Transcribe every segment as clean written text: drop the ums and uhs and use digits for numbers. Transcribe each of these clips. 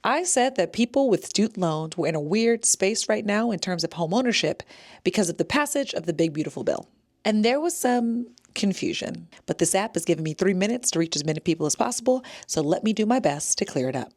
I said that people with student loans were in a weird space right now in terms of home ownership because of the passage of the big, beautiful bill. And there was some confusion, but this app has given me 3 minutes to reach as many people as possible, so let me do my best to clear it up.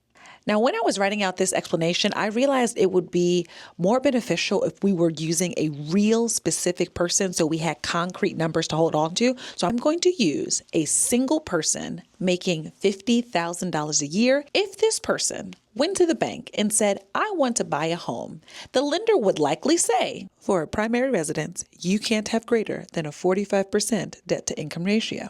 Now, when I was writing out this explanation, I realized it would be more beneficial if we were using a real specific person so we had concrete numbers to hold on to. So I'm going to use a single person making $50,000 a year. If this person went to the bank and said, I want to buy a home, the lender would likely say, for a primary residence, you can't have greater than a 45% debt to income ratio.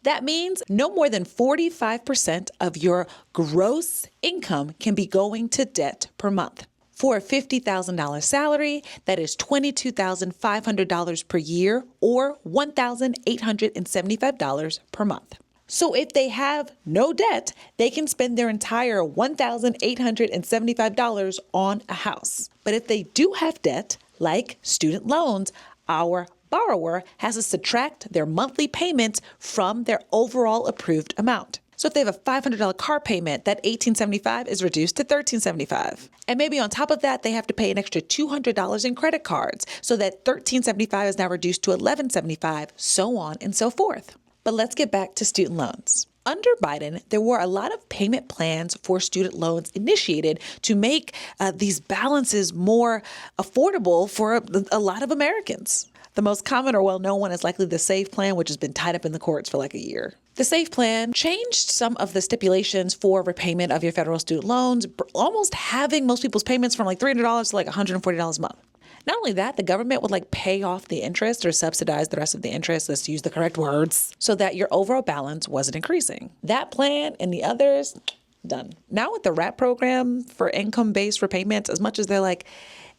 That means no more than 45% of your gross income can be going to debt per month. For a $50,000 salary, that is $22,500 per year or $1,875 per month. So if they have no debt, they can spend their entire $1,875 on a house. But if they do have debt, like student loans, our borrower has to subtract their monthly payments from their overall approved amount. So if they have a $500 car payment, that $1,875 is reduced to $1,375. And maybe on top of that, they have to pay an extra $200 in credit cards. So that $1,375 is now reduced to $1,175, so on and so forth. But let's get back to student loans. Under Biden, there were a lot of payment plans for student loans initiated to make these balances more affordable for a lot of Americans. The most common or well-known one is likely the SAVE plan, which has been tied up in the courts for like a year. The SAVE plan changed some of the stipulations for repayment of your federal student loans, almost halving most people's payments from like $300 to like $140 a month. Not only that, the government would pay off the interest or subsidize the rest of the interest, let's use the correct words, so that your overall balance wasn't increasing. That plan and the others, done. Now with the RAP program for income-based repayments, as much as they're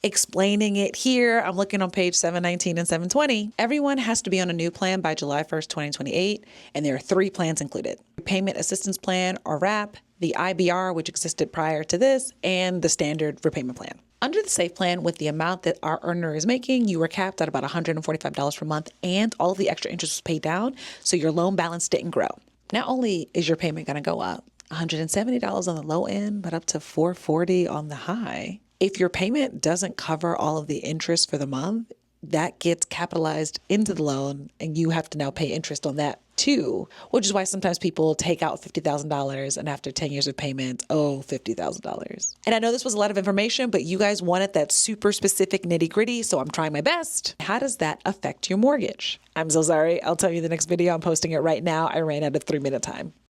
explaining it here, I'm looking on page 719 and 720. Everyone has to be on a new plan by July 1st, 2028, and there are 3 plans included. Repayment Assistance Plan, or RAP, the IBR, which existed prior to this, and the standard repayment plan. Under the SAFE plan, with the amount that our earner is making, you were capped at about $145 per month, and all of the extra interest was paid down, so your loan balance didn't grow. Not only is your payment going to go up, $170 on the low end, but up to $440 on the high. If your payment doesn't cover all of the interest for the month, that gets capitalized into the loan and you have to now pay interest on that too, which is why sometimes people take out $50,000 and after 10 years of payments, owe $50,000. And I know this was a lot of information, but you guys wanted that super specific nitty gritty, so I'm trying my best. How does that affect your mortgage? I'm so sorry. I'll tell you in the next video. I'm posting it right now. I ran out of 3-minute time.